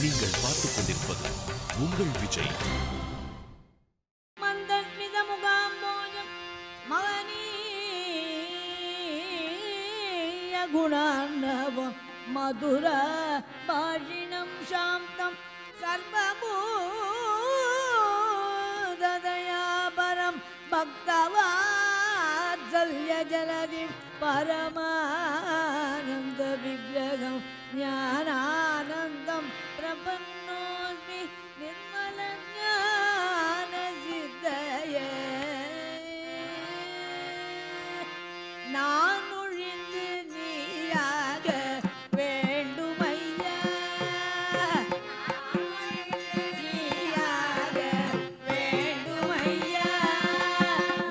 நீங்கள் பார்த்துக் கொண்டிருப்பது உங்கள் விஜய். குணாநவம் மதுர பாஷிணம் சாந்தம் சர்வபூததயாபரம் பக்தவாத்சல்ய ஜலதிம் பரமானந்த விக்ரகம் ஞானானந்தம் பிரபன்னோஸ்மி நிர்மல ஞான சித்தயே. நான் ஒழிந்து நீயாக வேண்டுமையா, நீயாக வேண்டுமையா.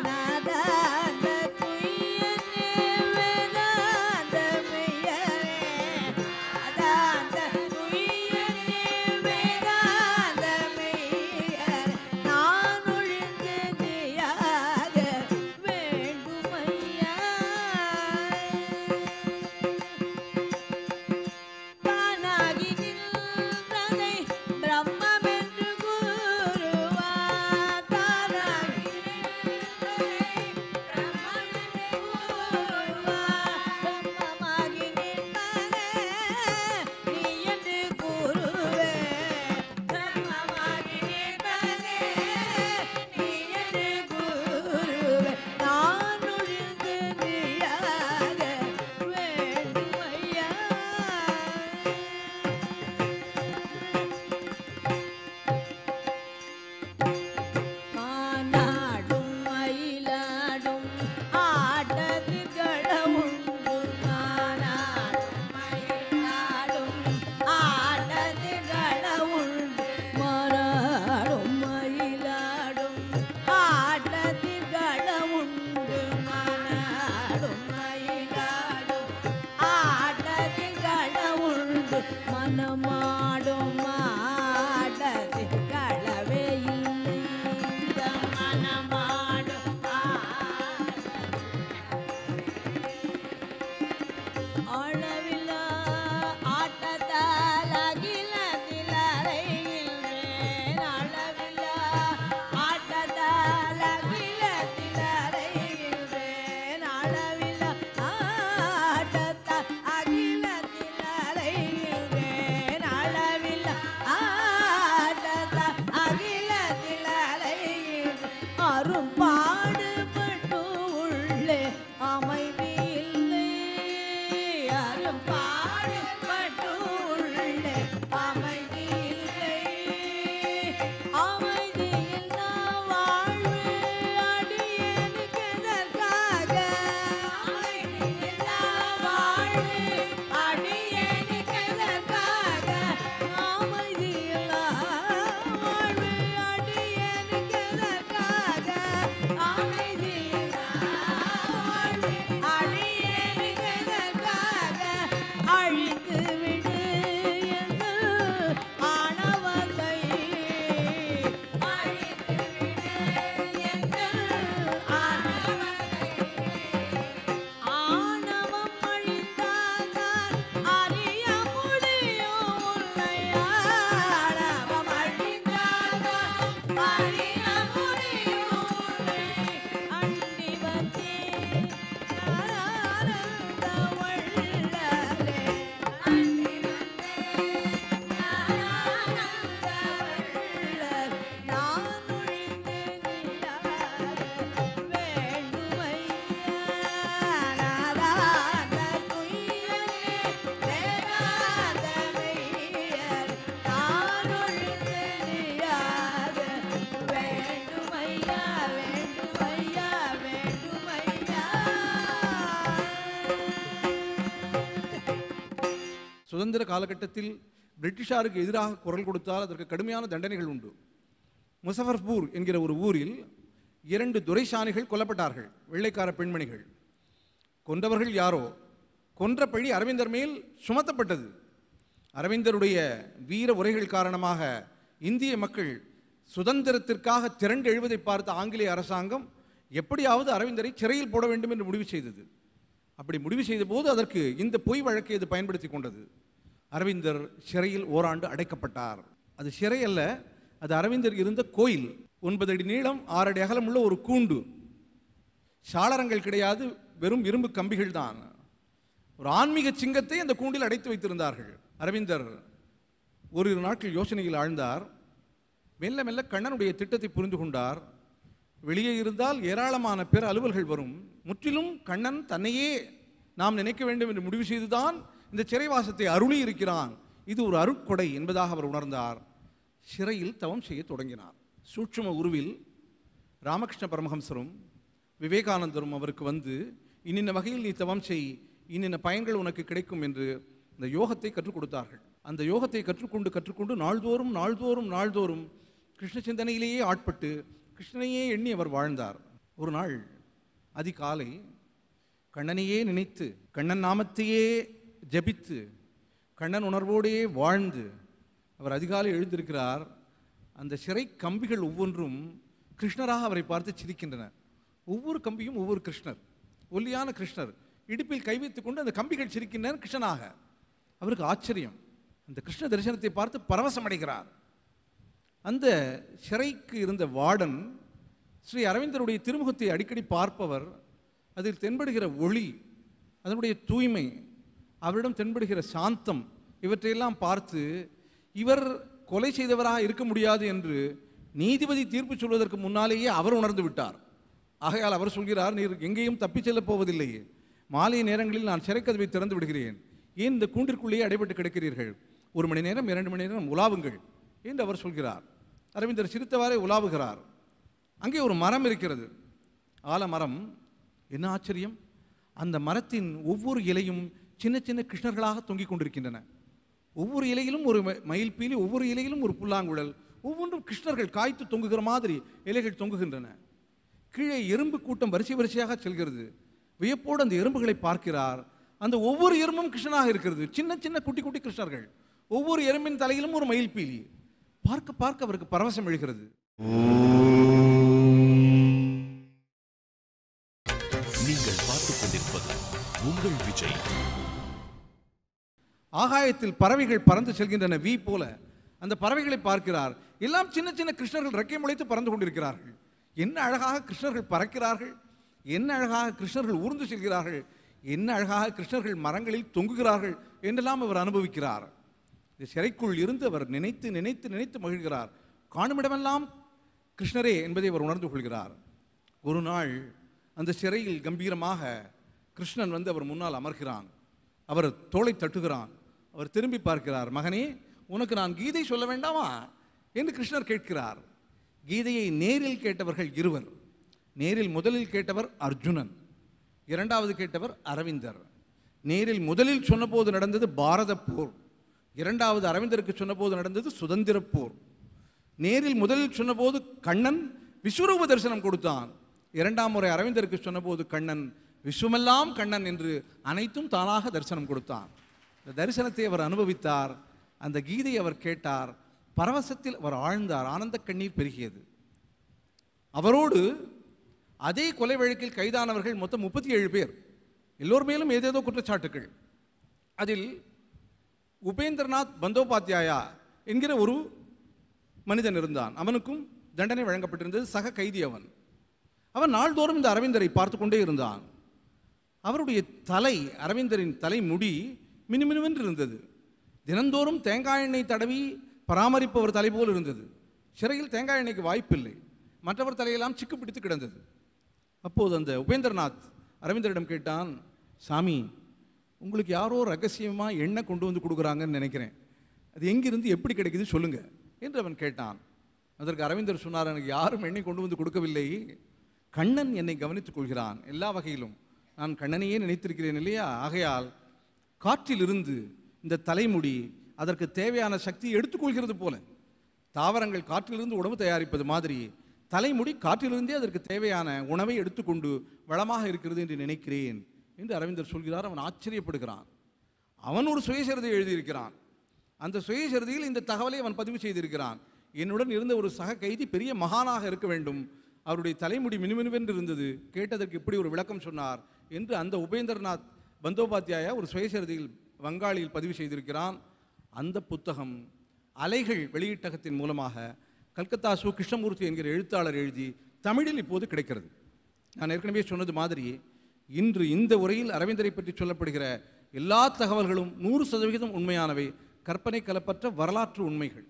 நாதாந்த துய்யனே வேதாந்த மெய்யரே, நாதாந்த துய்யனே வேதாந்த மெய்யரே. நான் ஒழிந்து நீயாக வேண்டுமையா. தானாகி நின்றதை பிரம்மென்று கூறுவா, தானாகி நின்றதை பிரம்மென்று கூறுவா. பிரம்மமாகி நிற்பதே நீ என்று கூறுவே, பிரம்மமாகி நிற்பதே நீ என்று கூறுவே. நான் ஒழிந்து நீயாக வேண்டுமையா. மானாடும் மயிலாடும் ஆட்டத்துக்கள உண்டு, மானாடும் மயிலாடும் ஆட்டத்துக்கள உண்டு. மானாடும் மயிலாடும் ஆட்டத்துக்கள உண்டு, மானாடும் மயிலாடும் ஆட்டத்துக்கள உண்டு. மனமாடும் ஆட்டத்துக்களவே இல்லை, இந்த மனமாடும் அளவில்லா ஆட்டத்தால் அகிலத்தில் அறைகின்றேன், அளவில்லா ஆட்டத்தால் அகிலத்தில் அறைகின்றேன், அளவில்லா ஆட்டத்தால் அகிலத்தில் அறைகின்றேன், அளவில்லா ஆட்டத்தால் அகிலத்தில் அறைகின்றேன். அரும்பாடுபட்டு உள்ளே அமைதி இல்லை, அரும்பாடுபட்டு உள்ளே அமைதி இல்லை. அமைதியில்லா வாழ்வு அடியேனுக்கு எதற்காக, அமைதியில்லா வாழ்வு அடியேனுக்கு எதற்காக, அமைதியில்லா வாழ்வு அடியேனுக்கு எதற்காக, அமைதியில்லா வாழ்வு அடியேனுக்கு எதற்காக. அழித்து விடு எங்கள் ஆணவத்தை, அழித்து விடு எங்கள் ஆணவத்தை. ஆணவம் அழிந்தால்தான் அறிய முடியும் உன்னை, ஆணவம் அழிந்தால்தான் அறிய முடியும் உன்னை. அண்டி வந்தேன் ஞானானந்த வள்ளலே, அண்டி வந்தேன் ஞானானந்த வள்ளலே. நான் ஒழிந்து நீயாக வேண்டுமையா, நாதாந்த துய்யனே வேதாந்த மெய்யரே. நான் ஒழிந்து நீயாக வேண்டுமையா, வேண்டுமையா, வேண்டுமையா. சுதந்திர காலகட்டத்தில் பிரிட்டிஷாருக்கு எதிராக குரல் கொடுத்தால் அதற்கு கடுமையான தண்டனைகள் உண்டு. முசஃபர்பூர் என்கிற ஒரு ஊரில் 2 துரைசானிகள் கொல்லப்பட்டார்கள், வெள்ளைக்கார பெண்மணிகள். கொன்றவர்கள் யாரோ, கொன்ற பழி அரவிந்தர் மேல் சுமத்தப்பட்டது. அரவிந்தருடைய வீர உரைகள் காரணமாக இந்திய மக்கள் சுதந்திரத்திற்காக திரண்டு எழுவதை பார்த்த ஆங்கிலேய அரசாங்கம் எப்படியாவது அரவிந்தரை சிறையில் போட வேண்டும் என்று முடிவு செய்தது. அப்படி முடிவு செய்த போது அதற்கு இந்த பொய் வழக்கை இது பயன்படுத்தி கொண்டது. அரவிந்தர் சிறையில் ஓராண்டு அடைக்கப்பட்டார். அது சிறை அல்ல, அது அரவிந்தர் இருந்த கோயில். 9 அடி நீளம் 6 அடி அகலமுள்ள ஒரு கூண்டு. சாளரங்கள் கிடையாது, வெறும் இரும்பு கம்பிகள் தான். ஒரு ஆன்மீக சிங்கத்தை அந்த கூண்டில் அடைத்து வைத்திருந்தார்கள். அரவிந்தர் ஓரிரு நாட்கள் யோசனையில் ஆழ்ந்தார். மெல்ல மெல்ல கண்ணனுடைய திட்டத்தை புரிந்து கொண்டார். வெளியே இருந்தால் ஏராளமான பேர் அலுவல்கள் வரும். முற்றிலும் கண்ணன் தன்னையே நாம் நினைக்க வேண்டும் என்று முடிவு செய்துதான் இந்த சிறைவாசத்தை அருளி இருக்கிறான். இது ஒரு அருட்கொடை என்பதாக அவர் உணர்ந்தார். சிறையில் தவம் செய்ய தொடங்கினார். சூட்சும உருவில் ராமகிருஷ்ண பரமஹம்சரும் விவேகானந்தரும் அவருக்கு வந்து, இன்னின்ன வகையில் நீ தவம் செய், இன்னின்ன பயன்கள் உனக்கு கிடைக்கும் என்று இந்த யோகத்தை கற்றுக் கொடுத்தார்கள். அந்த யோகத்தை கற்றுக்கொண்டு நாள்தோறும் நாள்தோறும் நாள்தோறும் கிருஷ்ண சிந்தனையிலேயே ஆட்பட்டு கிருஷ்ணனையே எண்ணி அவர் வாழ்ந்தார். ஒரு நாள் அதிகாலை கண்ணனையே நினைத்து, கண்ணன் நாமத்தையே ஜபித்து, கண்ணன் உணர்வோடே வாழ்ந்து அவர் அதிகாலை எழுந்திருக்கிறார். அந்த சிறை கம்பிகள் ஒவ்வொன்றும் கிருஷ்ணராக அவரை பார்த்து சிரிக்கின்றன. ஒவ்வொரு கம்பியும் ஒவ்வொரு கிருஷ்ணர், ஒல்லியான கிருஷ்ணர். இடுப்பில் கை வைத்துக் கொண்டு அந்த கம்பிகள் சிரிக்கின்றன கிருஷ்ணனாக. அவருக்கு ஆச்சரியம். அந்த கிருஷ்ண தரிசனத்தை பார்த்து பரவசம் அடைகிறார். அந்த சிறைக்கு இருந்த வார்டன் ஸ்ரீ அரவிந்தருடைய திருமுகத்தை அடிக்கடி பார்ப்பவர். அதில் தென்படுகிற ஒளி, அதனுடைய தூய்மை, அவரிடம் தென்படுகிற சாந்தம், இவற்றையெல்லாம் பார்த்து இவர் கொலை செய்தவராக இருக்க முடியாது என்று நீதிபதி தீர்ப்பு சொல்வதற்கு முன்னாலேயே அவர் உணர்ந்து விட்டார். ஆகையால் அவர் சொல்கிறார், நீர் எங்கேயும் தப்பிச் செல்லப் போவதில்லையே, மாலை நேரங்களில் நான் சிறைக்கதவை திறந்து விடுகிறேன், ஏன் இந்த கூண்டிற்குள்ளேயே அடைபட்டு கிடக்கிறீர்கள், 1 மணி நேரம் 2 மணி நேரம் உலாவுங்கள் என்று அவர் சொல்கிறார். அரவிந்தர் சிரித்தவாறே உலாவுகிறார். அங்கே ஒரு மரம் இருக்கிறது, ஆலமரம். என்ன ஆச்சரியம்! அந்த மரத்தின் ஒவ்வொரு இலையும் சின்ன சின்ன கிருஷ்ணர்களாக தொங்கிக் கொண்டிருக்கின்றன. ஒவ்வொரு இலையிலும் ஒரு மயில் பீலி, ஒவ்வொரு இலையிலும் ஒரு புல்லாங்குழல், ஒவ்வொன்றும் கிருஷ்ணர்கள் காய்த்து தொங்குகிற மாதிரி இலைகள் தொங்குகின்றன. கீழே எறும்பு கூட்டம் வரிசை வரிசையாக செல்கிறது. வியப்போடு அந்த எறும்புகளை பார்க்கிறார். அந்த ஒவ்வொரு எறும்பும் கிருஷ்ணனாக இருக்கிறது. சின்ன சின்ன குட்டி குட்டி கிருஷ்ணர்கள். ஒவ்வொரு எறும்பின் தலையிலும் ஒரு மயில் பீலி. பார்க்க பார்க்க அவருக்கு பரவசம் எழுகிறது. நீங்கள் பார்த்துக் கொண்டிருப்பது உங்கள் விஜய். ஆகாயத்தில் பறவைகள் பறந்து செல்கின்றன வி போல. அந்த பறவைகளை பார்க்கிறார். எல்லாம் சின்ன சின்ன கிருஷ்ணர்கள் ரெக்கை முளைத்து பறந்து கொண்டிருக்கிறார்கள். என்ன அழகாக கிருஷ்ணர்கள் பறக்கிறார்கள், என்ன அழகாக கிருஷ்ணர்கள் ஊர்ந்து செல்கிறார்கள், என்ன அழகாக கிருஷ்ணர்கள் மரங்களில் தொங்குகிறார்கள் என்றெல்லாம் அவர் அனுபவிக்கிறார். இந்த சிறைக்குள் இருந்து அவர் நினைத்து நினைத்து நினைத்து மகிழ்கிறார். காணுமிடமெல்லாம் கிருஷ்ணரே என்பதை அவர் உணர்ந்து கொள்கிறார். ஒரு நாள் அந்த சிறையில் கம்பீரமாக கிருஷ்ணன் வந்து அவர் முன்னால் அமர்கிறான். அவர் தோளை தட்டுகிறான். அவர் திரும்பி பார்க்கிறார். மகனே, உனக்கு நான் கீதை சொல்ல வேண்டாமா என்று கிருஷ்ணர் கேட்கிறார். கீதையை நேரில் கேட்டவர்கள் 2. நேரில் முதலில் கேட்டவர் அர்ஜுனன், 2வது கேட்டவர் அரவிந்தர். நேரில் முதலில் சொன்னபோது நடந்தது பாரத போர், 2வது அரவிந்தருக்கு சொன்னபோது நடந்தது சுதந்திர போர். நேரில் முதலில் சொன்னபோது கண்ணன் விஸ்வரூப தரிசனம் கொடுத்தான். 2ஆம் முறை அரவிந்தருக்கு சொன்னபோது கண்ணன் விஸ்வமெல்லாம் கண்ணன் என்று அனைத்தும் தானாக தரிசனம் கொடுத்தான். இந்த தரிசனத்தை அவர் அனுபவித்தார். அந்த கீதையை அவர் கேட்டார். பரவசத்தில் அவர் ஆழ்ந்தார். ஆனந்த கண்ணீர் பெருகியது. அவரோடு அதே கொலை வழக்கில் கைதானவர்கள் மொத்தம் 37 பேர். எல்லோர் மேலும் ஏதேதோ குற்றச்சாட்டுகள். அதில் உபேந்திரநாத் பந்தோபாத்யாயா என்கிற ஒரு மனிதன் இருந்தான். அவனுக்கும் தண்டனை வழங்கப்பட்டிருந்தது. சக கைதி அவன். அவன் நாள்தோறும் இந்த அரவிந்தரை பார்த்து கொண்டே இருந்தான். அவருடைய தலை, அரவிந்தரின் தலை முடி மினுமினுவென்று இருந்தது. தினந்தோறும் தேங்காய் எண்ணெய் தடவி பராமரிப்பவர் தலை போல் இருந்தது. சிறையில் தேங்காய் எண்ணெய்க்கு வாய்ப்பில்லை. மற்றவர் தலையெல்லாம் சிக்கு பிடித்து கிடந்தது. அப்போது அந்த உபேந்திரநாத் அரவிந்தரிடம் கேட்டான், சாமி, உங்களுக்கு யாரோ ரகசியமாக எண்ணெய் கொண்டு வந்து கொடுக்குறாங்கன்னு நினைக்கிறேன், அது எங்கிருந்து எப்படி கிடைக்குது சொல்லுங்க என்று அவன் கேட்டான். அதற்கு அரவிந்தர் சொன்னார், எனக்கு யாரும் எண்ணெய் கொண்டு வந்து கொடுக்கவில்லை, கண்ணன் என்னை கவனித்துக் கொள்கிறான் எல்லா வகையிலும், நான் கண்ணனையே நினைத்திருக்கிறேன் இல்லையா, ஆகையால் காற்றிலிருந்து இந்த தலைமுடி அதற்கு தேவையான சக்தியை எடுத்துக்கொள்கிறது போல, தாவரங்கள் காற்றிலிருந்து உணவு தயாரிப்பது மாதிரி தலைமுடி காற்றிலிருந்தே அதற்கு தேவையான உணவை எடுத்துக்கொண்டு வளமாக இருக்கிறது என்று நினைக்கிறேன் என்று அரவிந்தர் சொல்கிறார். அவன் ஆச்சரியப்படுகிறான். அவன் ஒரு சுயசரிதை எழுதியிருக்கிறான். அந்த சுயசரிதையில் இந்த தகவலை அவன் பதிவு செய்திருக்கிறான். என்னுடன் இருந்த ஒரு சக கைதி பெரிய மகானாக இருக்க வேண்டும், அவருடைய தலைமுடி மினுமினுவென்று இருந்தது, கேட்டதற்கு இப்படி ஒரு விளக்கம் சொன்னார் என்று அந்த உபேந்திரநாத் பந்தோபாத்யாயா ஒரு சுயசரிதையில் வங்காளியில் பதிவு செய்திருக்கிறான். அந்த புத்தகம் அலைகள் வெளியீட்டகத்தின் மூலமாக கல்கத்தா சு கிருஷ்ணமூர்த்தி என்கிற எழுத்தாளர் எழுதி தமிழில் இப்போது கிடைக்கிறது. நான் ஏற்கனவே சொன்னது மாதிரி இன்று இந்த உரையில் அரவிந்தரை பற்றி சொல்லப்படுகிற எல்லா தகவல்களும் 100% உண்மையானவை, கற்பனை கலப்பற்ற வரலாற்று உண்மைகள்.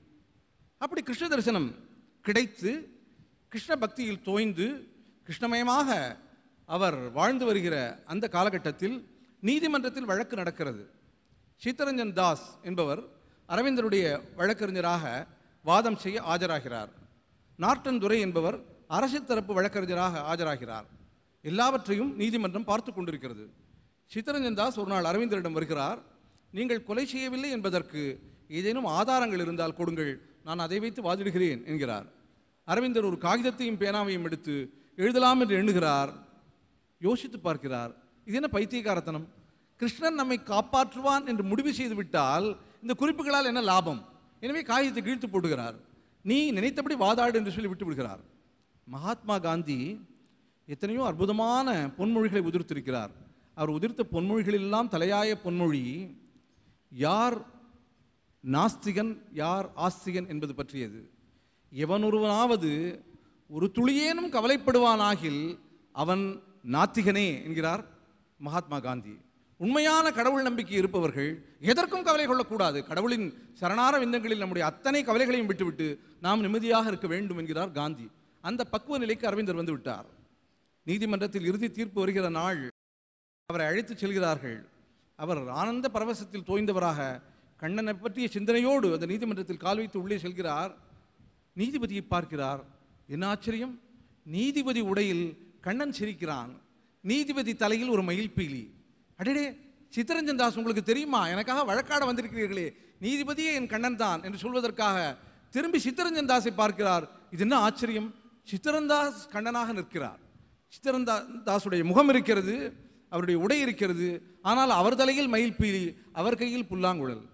அப்படி கிருஷ்ண தரிசனம் கிடைத்து கிருஷ்ண பக்தியில் தோய்ந்து கிருஷ்ணமயமாக அவர் வாழ்ந்து வருகிற அந்த காலகட்டத்தில் நீதிமன்றத்தில் வழக்கு நடக்கிறது. சித்தரஞ்சன் தாஸ் என்பவர் அரவிந்தருடைய வழக்கறிஞராக வாதம் செய்ய ஆஜராகிறார். நார்டன் துரை என்பவர் அரசு தரப்பு வழக்கறிஞராக ஆஜராகிறார். எல்லாவற்றையும் நீதிமன்றம் பார்த்து கொண்டிருக்கிறது. சித்தரஞ்சன் தாஸ் ஒரு நாள் அரவிந்தரிடம் வருகிறார். நீங்கள் கொலை செய்யவில்லை என்பதற்கு ஏதேனும் ஆதாரங்கள் இருந்தால் கொடுங்கள், நான் அதை வைத்து வாதிடுகிறேன் என்கிறார். அரவிந்தர் ஒரு காகிதத்தையும் பேனாவையும் எடுத்து எழுதலாம் என்று எண்ணுகிறார். யோசித்து பார்க்கிறார், இது என்ன பைத்தியக்காரத்தனம்? கிருஷ்ணன் நம்மை காப்பாற்றுவான் என்று முடிவு செய்து விட்டால் இந்த குறிப்புகளால் என்ன லாபம்? எனவே காகிதத்தை கிழித்து போடுகிறார். நீ நினைத்தபடி வாதாடு என்று சொல்லி விட்டு விடுகிறார். மகாத்மா காந்தி எத்தனையோ அற்புதமான பொன்மொழிகளை உதிர்த்திருக்கிறார். அவர் உதிர்த்த பொன்மொழிகளெல்லாம் தலையாய பொன்மொழி யார் நாஸ்திகன் யார் ஆஸ்திகன் என்பது பற்றியது. எவனொருவனாவது ஒரு துளியேனும் கவலைப்படுவானாகில் அவன் நாத்திகனே என்கிறார் மகாத்மா காந்தி. உண்மையான கடவுள் நம்பிக்கை இருப்பவர்கள் எதற்கும் கவலை கொள்ளக்கூடாது. கடவுளின் சரணார விந்தங்களில் நம்முடைய அத்தனை கவலைகளையும் விட்டுவிட்டு நாம் நிம்மதியாக இருக்க வேண்டும் என்கிறார் காந்தி. அந்த பக்குவ நிலைக்கு அரவிந்தர் வந்து விட்டார். நீதிமன்றத்தில் இறுதி தீர்ப்பு வருகிற நாள் அவரை அழைத்து செல்கிறார்கள். அவர் ஆனந்த பரவசத்தில் தோய்ந்தவராக கண்ணனை பற்றிய சிந்தனையோடு அந்த நீதிமன்றத்தில் கால் வைத்து உள்ளே செல்கிறார். நீதிபதியை பார்க்கிறார். என்ன ஆச்சரியம்! நீதிபதி உடையில் கண்ணன் சிரிக்கிறான். நீதிபதி தலையில் ஒரு மயில்பீலி. அடடே, சித்தரஞ்சன் தாஸ் உங்களுக்கு தெரியுமா? எனக்காக வழக்காட வந்திருக்கிறீர்களே, நீதிபதியே என் கண்ணன் தான் என்று சொல்வதற்காக திரும்பி சித்தரஞ்சன் தாஸை பார்க்கிறார். இது என்ன ஆச்சரியம்! சித்தரஞ்சன் தாஸ் கண்ணனாக நிற்கிறார். சித்தரஞ்சன் தாஸுடைய முகம் இருக்கிறது, அவருடைய உடை இருக்கிறது. ஆனால் அவர் தலையில் மயில்பீலி, அவர் கையில் புல்லாங்குழல்.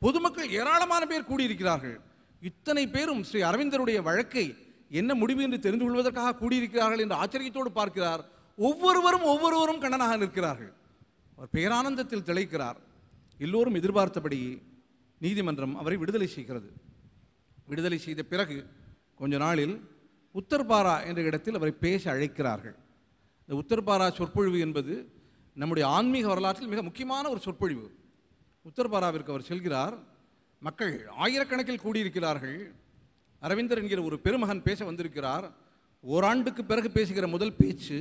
பொதுமக்கள் ஏராளமான பேர் கூடியிருக்கிறார்கள். இத்தனை பேரும் ஸ்ரீ அரவிந்தருடைய வழக்கை என்ன முடிவு என்று தெரிந்து கொள்வதற்காக கூடியிருக்கிறார்கள் என்று ஆச்சரியத்தோடு பார்க்கிறார். ஒவ்வொருவரும் கண்ணனாக நிற்கிறார்கள். அவர் பேரானந்தத்தில் திளைக்கிறார். எல்லோரும் எதிர்பார்த்தபடி நீதிமன்றம் அவரை விடுதலை செய்கிறது. விடுதலை செய்த பிறகு கொஞ்ச நாளில் உத்தர்பாரா என்ற இடத்தில் அவரை பேச அழைக்கிறார்கள். இந்த உத்தர்பாரா சொற்பொழிவு என்பது நம்முடைய ஆன்மீக வரலாற்றில் மிக முக்கியமான ஒரு சொற்பொழிவு. உத்தர்பாராவிற்கு அவர் செல்கிறார். மக்கள் ஆயிரக்கணக்கில் கூடியிருக்கிறார்கள். அரவிந்தர் என்கிற ஒரு பெருமகன் பேச வந்திருக்கிறார். ஓராண்டுக்கு பிறகு பேசுகிற முதல் பேச்சு.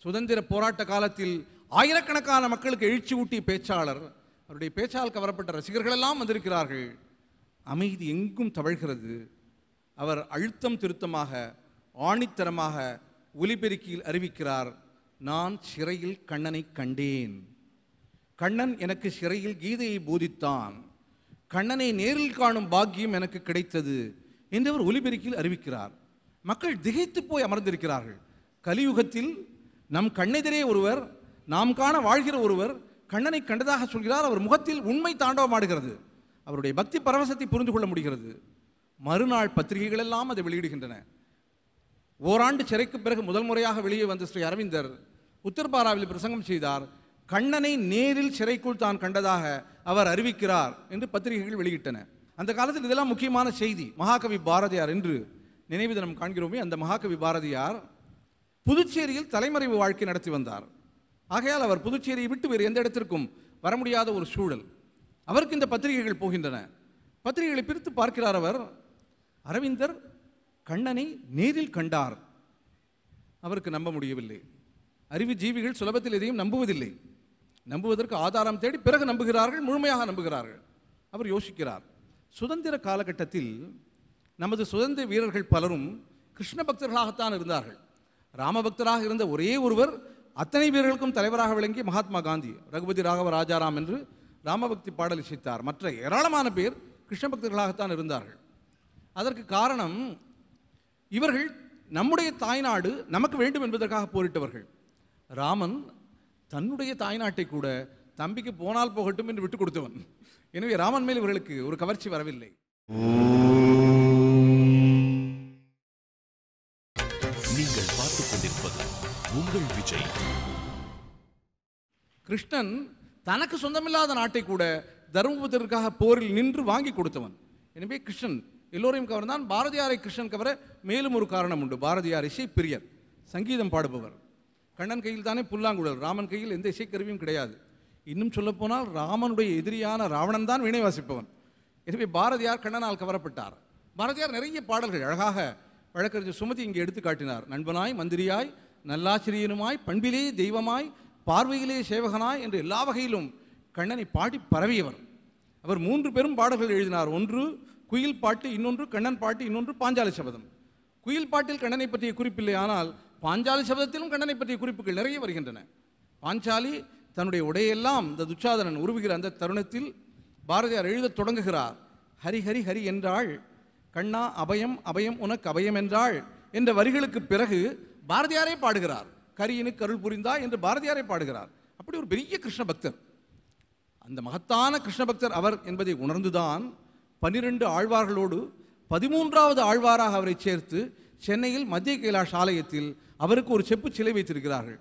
சுதந்திர போராட்ட காலத்தில் ஆயிரக்கணக்கான மக்களுக்கு எழுச்சி ஊட்டிய பேச்சாளர். அவருடைய பேச்சால் கவரப்பட்ட ரசிகர்களெல்லாம் வந்திருக்கிறார்கள். அமைதி எங்கும் தவழ்கிறது. அவர் அழுத்தம் திருத்தமாக ஆணித்தரமாக ஒலிபெருக்கியில் அறிவிக்கிறார், நான் சிறையில் கண்ணனை கண்டேன். கண்ணன் எனக்கு சிறையில் கீதையை போதித்தான். கண்ணனை நேரில் காணும் பாக்கியம் எனக்கு கிடைத்தது என்று அவர் ஒலிபெருக்கியில் அறிவிக்கிறார். மக்கள் திகைத்து போய் அமர்ந்திருக்கிறார்கள். கலியுகத்தில் நம் கண்ணெதிரே ஒருவர், நாம் காண வாழ்கிற ஒருவர் கண்ணனை கண்டதாக சொல்கிறார். அவர் முகத்தில் உண்மை தாண்டவமாடுகிறது. அவருடைய பக்தி பரவசத்தை புரிந்து கொள்ள முடிகிறது. மறுநாள் பத்திரிகைகள் எல்லாம் அதை வெளியிடுகின்றன. ஓராண்டு சிறைக்கு பிறகு முதல் முறையாக வெளியே வந்த ஸ்ரீ அரவிந்தர் உத்தர்பாராவில் பிரசங்கம் செய்தார். கண்ணனை நேரில் சிறைக்குள் தான் கண்டதாக அவர் அறிவிக்கிறார் என்று பத்திரிகைகள் வெளியிட்டன. அந்த காலத்தில் இதெல்லாம் முக்கியமான செய்தி. மகாகவி பாரதியார் என்று நினைவு தினம் காண்கிறோமே, அந்த மகாகவி பாரதியார் புதுச்சேரியில் தலைமறைவு வாழ்க்கை நடத்தி வந்தார். ஆகையால் அவர் புதுச்சேரியை விட்டு வேறு எந்த இடத்திற்கும் வர முடியாத ஒரு சூழல். அவருக்கு இந்த பத்திரிகைகள் போகின்றன. பத்திரிகைகளை பிரித்து பார்க்கிறார். அவர் அரவிந்தர் கண்ணனை நேரில் கண்டார். அவருக்கு நம்ப முடியவில்லை. அறிவு ஜீவிகள் சுலபத்தில் எதையும் நம்புவதில்லை. நம்புவதற்கு ஆதாரம் தேடி பிறகு நம்புகிறார்கள், முழுமையாக நம்புகிறார்கள். அவர் யோசிக்கிறார், சுதந்திர காலகட்டத்தில் நமது சுதந்திர வீரர்கள் பலரும் கிருஷ்ண பக்தர்களாகத்தான் இருந்தார்கள். ராமபக்தராக இருந்த ஒரே ஒருவர் அத்தனை வீரர்களுக்கும் தலைவராக விளங்கிய மகாத்மா காந்தி ரகுபதி ராகவ ராஜாராம் என்று ராமபக்தி பாடல் இசைத்தார். மற்ற ஏராளமான பேர் கிருஷ்ண பக்தர்களாகத்தான் இருந்தார்கள். அதற்கு காரணம், இவர்கள் நம்முடைய தாய்நாடு நமக்கு வேண்டும் என்பதற்காக போரிட்டவர்கள். ராமன் தன்னுடைய தாய்நாட்டை கூட தம்பிக்கு போனால் போகட்டும் என்று விட்டுக் கொடுத்தவன். எனவே ராமன் மேல் இவர்களுக்கு ஒரு கவர்ச்சி வரவில்லை. நீங்கள் பார்த்துக் கொண்டிருப்பது உங்கள் விஜய். கிருஷ்ணன் தனக்கு சொந்தமில்லாத நாட்டை கூட தர்மபுத்திரருக்காக போரில் நின்று வாங்கி கொடுத்தவன். எனவே கிருஷ்ணன் எல்லோரையும் கவர்ந்தான். பாரதியாரை கிருஷ்ணன் கவர மேலும் ஒரு காரணம் உண்டு. பாரதியார் இசைப்பிரியர், சங்கீதம் பாடுபவர். கண்ணன் கையில் தானே புல்லாங்குழல், ராமன் கையில் எந்த இசைக்கருவியும் கிடையாது. இன்னும் சொல்லப்போனால் ராமனுடைய எதிரியான ராவணன் தான் வீணை வாசிப்பவன். எனவே பாரதியார் கண்ணனால் கவரப்பட்டார். பாரதியார் நிறைய பாடல்கள் அழகாக வழக்கறிஞர் சுமதி இங்கே எடுத்து காட்டினார். நண்பனாய், மந்திரியாய், நல்லாசிரியனுமாய், பண்பிலே தெய்வமாய், பார்வையிலே சேவகனாய் என்று எல்லா வகையிலும் கண்ணனை பாடி பரவியவர். அவர் 3 பெரும் பாடல்கள் எழுதினார். ஒன்று குயில் பாட்டு, இன்னொன்று கண்ணன் பாட்டு, இன்னொன்று பாஞ்சாலி சபதம். குயில் பாட்டில் கண்ணனை பற்றிய குறிப்பில்லை, ஆனால் பாஞ்சாலி சபதத்திலும் கண்ணனை பற்றிய குறிப்புகள் நிறைய வருகின்றன. பாஞ்சாலி தன்னுடைய உடையெல்லாம் இந்த துச்சாதனன் உருவுகிற அந்த தருணத்தில் பாரதியார் எழுதத் தொடங்குகிறார். ஹரி ஹரி ஹரி என்றாள், கண்ணா அபயம் அபயம் உனக்கு அபயம் என்றாள் என்ற வரிகளுக்கு பிறகு பாரதியாரே பாடுகிறார். கரியனுக்கு அருள் புரிந்தா என்று பாரதியாரே பாடுகிறார். அப்படி ஒரு பெரிய கிருஷ்ண பக்தர், அந்த மகத்தான கிருஷ்ண பக்தர் அவர் என்பதை உணர்ந்துதான் 12 ஆழ்வார்களோடு 13வது ஆழ்வாராக அவரை சேர்த்து சென்னையில் மத்திய கைலாஷ் ஆலயத்தில் அவருக்கு ஒரு செப்பு சிலை வைத்திருக்கிறார்கள்.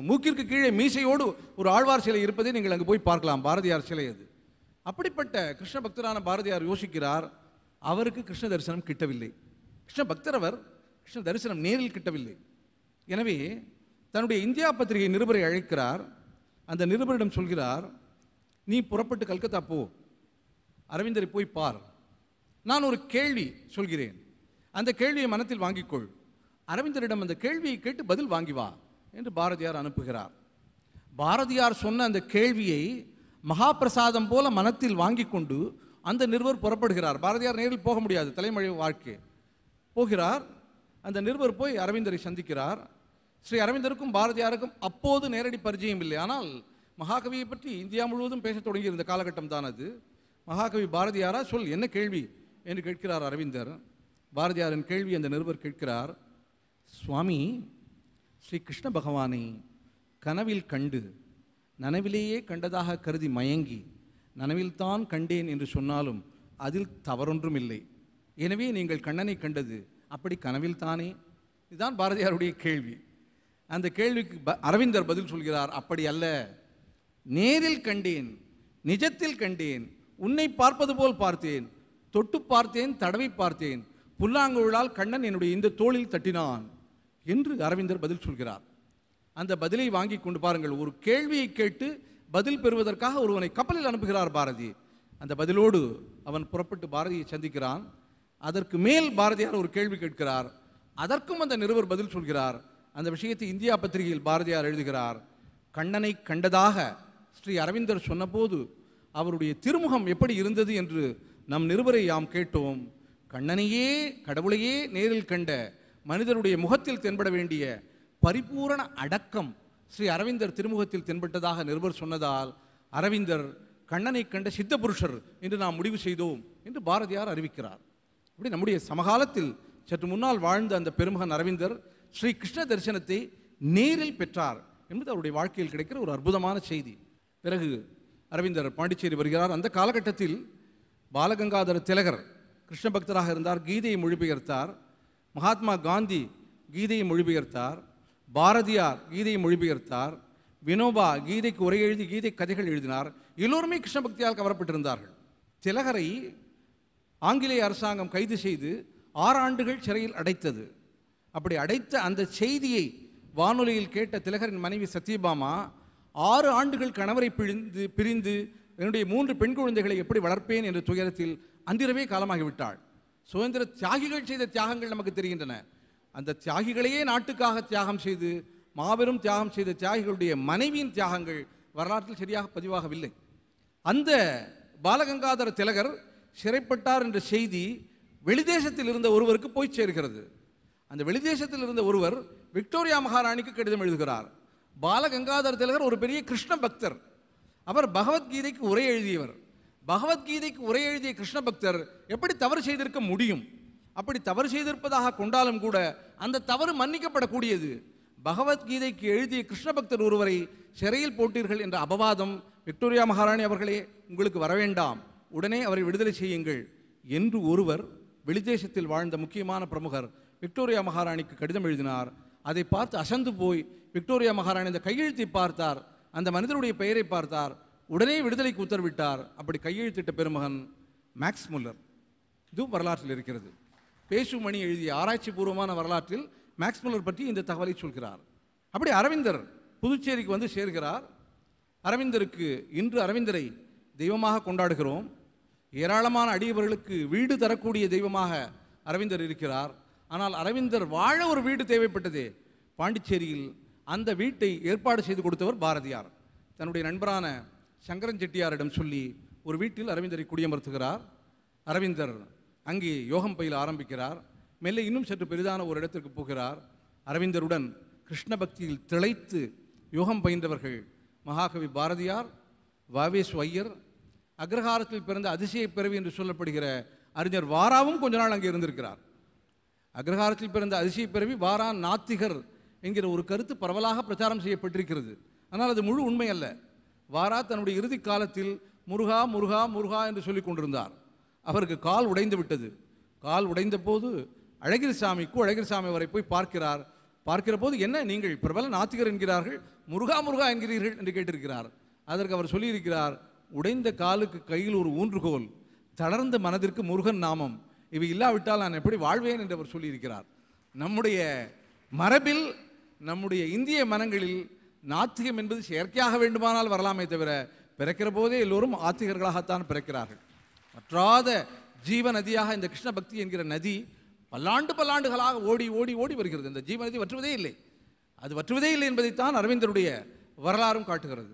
மூக்கிற்கு கீழே மீசையோடு ஒரு ஆழ்வார் சிலை இருப்பதை நீங்கள் அங்கு போய் பார்க்கலாம். பாரதியார் சிலை அது. அப்படிப்பட்ட கிருஷ்ண பக்தரான பாரதியார் யோசிக்கிறார், அவருக்கு கிருஷ்ண தரிசனம் கிட்டவில்லை. கிருஷ்ண பக்தர் அவர், கிருஷ்ண தரிசனம் நேரில் கிட்டவில்லை. எனவே தன்னுடைய இந்தியா பத்திரிகை நிருபரை அழைக்கிறார். அந்த நிருபரிடம் சொல்கிறார், நீ புறப்பட்டு கல்கத்தா போ, அரவிந்தரை போய் பார். நான் ஒரு கேள்வி சொல்கிறேன், அந்த கேள்வியை மனத்தில் வாங்கிக்கொள். அரவிந்தரிடம் அந்த கேள்வியை கேட்டு பதில் வாங்கி வா என்று பாரதியார் அனுப்புகிறார். பாரதியார் சொன்ன அந்த கேள்வியை மகாபிரசாதம் போல மனத்தில் வாங்கி கொண்டு அந்த நிருபர் புறப்படுகிறார். பாரதியார் நேரில் போக முடியாது, தலைமறை வாழ்க்கை. போகிறார். அந்த நிருபர் போய் அரவிந்தரை சந்திக்கிறார். ஸ்ரீ அரவிந்தருக்கும் பாரதியாருக்கும் அப்போது நேரடி பரிச்சயம் இல்லை. ஆனால் மகாகவியை பற்றி இந்தியா முழுவதும் பேசத் தொடங்கியிருந்த காலகட்டம் தான் அது. மகாகவி பாரதியாரா, சொல் என்ன கேள்வி என்று கேட்கிறார் அரவிந்தர். பாரதியாரின் கேள்வி அந்த நிருபர் கேட்கிறார், சுவாமி, ஸ்ரீ கிருஷ்ண பகவானை கனவில் கண்டு நனவிலேயே கண்டதாக கருதி மயங்கி நனவில்தான் கண்டேன் என்று சொன்னாலும் அதில் தவறொன்றும் இல்லை. எனவே நீங்கள் கண்ணனை கண்டது அப்படி கனவில் தானே? இதுதான் பாரதியாருடைய கேள்வி. அந்த கேள்விக்கு அரவிந்தர் பதில் சொல்கிறார், அப்படி அல்ல, நேரில் கண்டேன், நிஜத்தில் கண்டேன், உன்னை பார்ப்பது போல் பார்த்தேன், தொட்டு பார்த்தேன், தடவி பார்த்தேன், புல்லாங்குழலால் கண்ணன் என்னுடைய இந்த தோளில் தட்டினான் என்று அரவிந்தர் பதில் சொல்கிறார். அந்த பதிலை வாங்கி கொண்டு பாருங்கள். ஒரு கேள்வியை கேட்டு பதில் பெறுவதற்காக ஒருவனை கப்பலில் அனுப்புகிறார் பாரதி. அந்த பதிலோடு அவன் புறப்பட்டு பாரதியை சந்திக்கிறான். அதற்கு மேல் பாரதியார் ஒரு கேள்வி கேட்கிறார். அதற்கும் அந்த நிருபர் பதில் சொல்கிறார். அந்த விஷயத்தை இந்தியா பத்திரிகையில் பாரதியார் எழுதுகிறார். கண்ணனை கண்டதாக ஸ்ரீ அரவிந்தர் சொன்னபோது அவருடைய திருமுகம் எப்படி இருந்தது என்று நம் நிருபரை யாம் கேட்டோம். கண்ணனையே, கடவுளையே நேரில் கண்ட மனிதனுடைய முகத்தில் தென்பட வேண்டிய பரிபூரண அடக்கம் ஸ்ரீ அரவிந்தர் திருமுகத்தில் தென்பட்டதாக நிருபர் சொன்னதால் அரவிந்தர் கண்ணனை கண்ட சித்த புருஷர் என்று நாம் முடிவு செய்தோம் என்று பாரதியார் அறிவிக்கிறார். அப்படி நம்முடைய சமகாலத்தில் சற்று முன்னால் வாழ்ந்த அந்த பெருமகன் அரவிந்தர் ஸ்ரீ கிருஷ்ண தரிசனத்தை நேரில் பெற்றார் என்பது அவருடைய வாழ்க்கையில் கிடைக்கிற ஒரு அற்புதமான செய்தி. பிறகு அரவிந்தர் பாண்டிச்சேரி வருகிறார். அந்த காலகட்டத்தில் பாலகங்காதர திலகர் கிருஷ்ண பக்தராக இருந்தார், கீதையை மொழிபெயர்த்தார். மகாத்மா காந்தி கீதையை மொழிபெயர்த்தார். பாரதியார் கீதையை மொழிபெயர்த்தார். வினோபா கீதைக்கு உரை எழுதி கீதை கதைகள் எழுதினார். எல்லோருமே கிருஷ்ண பக்தியால் கவரப்பட்டிருந்தார்கள். திலகரை ஆங்கிலேய அரசாங்கம் கைது செய்து 6 ஆண்டுகள் சிறையில் அடைத்தது. அப்படி அடைத்த அந்த செய்தியை வானொலியில் கேட்ட திலகரின் மனைவி சத்யபாமா 6 ஆண்டுகள் கணவரை பிரிந்து என்னுடைய 3 பெண் குழந்தைகளை எப்படி வளர்ப்பேன் என்ற துயரத்தில் அன்றிரவே காலமாகிவிட்டாள். சுதந்திர தியாகிகள் செய்த தியாகங்கள் நமக்கு தெரிகின்றன. அந்த தியாகிகளையே நாட்டுக்காக தியாகம் செய்து மாபெரும் தியாகம் செய்த தியாகிகளுடைய மனைவியின் தியாகங்கள் வரலாற்றில் சரியாக பதிவாகவில்லை. அந்த பாலகங்காதர திலகர் சிறைப்பட்டார் என்ற செய்தி வெளிதேசத்தில் இருந்த ஒருவருக்கு போய் சேர்கிறது. அந்த வெளிதேசத்தில் இருந்த ஒருவர் விக்டோரியா மகாராணிக்கு கடிதம் எழுதுகிறார். பாலகங்காதர திலகர் ஒரு பெரிய கிருஷ்ண பக்தர். அவர் பகவத்கீதைக்கு உரை எழுதியவர். பகவத்கீதைக்கு உரை எழுதிய கிருஷ்ண பக்தர் எப்படி தவறு செய்திருக்க முடியும்? அப்படி தவறு செய்திருப்பதாக கொண்டாலும் கூட அந்த தவறு மன்னிக்கப்படக்கூடியது. பகவத்கீதைக்கு எழுதிய கிருஷ்ண பக்தர் ஒருவரை சிறையில் போட்டீர்கள் என்ற அபவாதம் விக்டோரியா மகாராணி அவர்களே உங்களுக்கு வரவேண்டாம், உடனே அவரை விடுதலை செய்யுங்கள் என்று ஒருவர் வெளிதேசத்தில் வாழ்ந்த முக்கியமான பிரமுகர் விக்டோரியா மகாராணிக்கு கடிதம் எழுதினார். அதை பார்த்து அசந்து போய் விக்டோரியா மகாராணி அந்த கையெழுத்தை பார்த்தார், அந்த மனிதனுடைய பெயரை பார்த்தார். உடனே விடுதலைக்கு உத்தரவிட்டார். அப்படி கையெழுத்திட்ட பெருமகன் மேக்ஸ் முல்லர். இதுவும் வரலாற்றில் இருக்கிறது. பேசுமணி எழுதிய ஆராய்ச்சி பூர்வமான வரலாற்றில் மேக்ஸ் முல்லர் பற்றி இந்த தகவலை சொல்கிறார். அப்படி அரவிந்தர் புதுச்சேரிக்கு வந்து சேர்கிறார். அரவிந்தருக்கு இன்று அரவிந்தரை தெய்வமாக கொண்டாடுகிறோம். ஏராளமான அடியவர்களுக்கு வீடு தரக்கூடிய தெய்வமாக அரவிந்தர் இருக்கிறார். ஆனால் அரவிந்தர் வாழ ஒரு வீடு தேவைப்பட்டது. பாண்டிச்சேரியில் அந்த வீட்டை ஏற்பாடு செய்து கொடுத்தவர் பாரதியார். தன்னுடைய நண்பரான சங்கரன் செட்டியாரிடம் சொல்லி ஒரு வீட்டில் அரவிந்தரை குடியமர்த்துகிறார். அரவிந்தர் அங்கே யோகம் பயில ஆரம்பிக்கிறார். மெல்ல இன்னும் சற்று பெரிதான ஒரு இடத்திற்கு போகிறார். அரவிந்தருடன் கிருஷ்ண பக்தியில் திளைத்து யோகம் பயின்றவர்கள் மகாகவி பாரதியார், வாவேசு ஐயர், அக்ரஹாரத்தில் பிறந்த அதிசய பிறவி என்று சொல்லப்படுகிற அறிஞர் வாராவும் கொஞ்ச நாள் அங்கே இருந்திருக்கிறார். அக்ரஹாரத்தில் பிறந்த அதிசய பிறவி வாரா நாத்திகர் என்கிற ஒரு கருத்து பரவலாக பிரச்சாரம் செய்யப்பட்டிருக்கிறது. ஆனால் அது முழு உண்மை அல்ல. வாரா தன்னுடைய இறுதி காலத்தில் முருகா முருகா முருகா என்று சொல்லிக் கொண்டிருந்தார். அவருக்கு கால் உடைந்து விட்டது. கால் உடைந்த போது அழகிரிசாமி அவரை போய் பார்க்கிறார். பார்க்கிற போது, என்ன நீங்கள் பிரபல நாத்திகர் என்கிறார்கள், முருகா முருகா என்கிறீர்கள் என்று கேட்டிருக்கிறார். அதற்கு அவர் சொல்லியிருக்கிறார், உடைந்த காலுக்கு கையில் ஒரு ஊன்றுகோல், தளர்ந்த மனதிற்கு முருகன் நாமம், இவை இல்லாவிட்டால் நான் எப்படி வாழ்வேன் என்று அவர் சொல்லியிருக்கிறார். நம்முடைய மரபில், நம்முடைய இந்திய மனங்களில் நாத்திகம் என்பது செயற்கையாக வேண்டுமானால் வரலாமே தவிர, பிறக்கிற போதே எல்லோரும் ஆத்திகர்களாகத்தான் பிறக்கிறார்கள். வற்றாத ஜீவ நதியாக இந்த கிருஷ்ண பக்தி என்கிற நதி பல்லாண்டுகளாக ஓடி ஓடி ஓடி வருகிறது. இந்த ஜீவ நதி வற்றுவதே இல்லை. அது வற்றுவதே இல்லை என்பதைத்தான் அரவிந்தருடைய வரலாறும் காட்டுகிறது.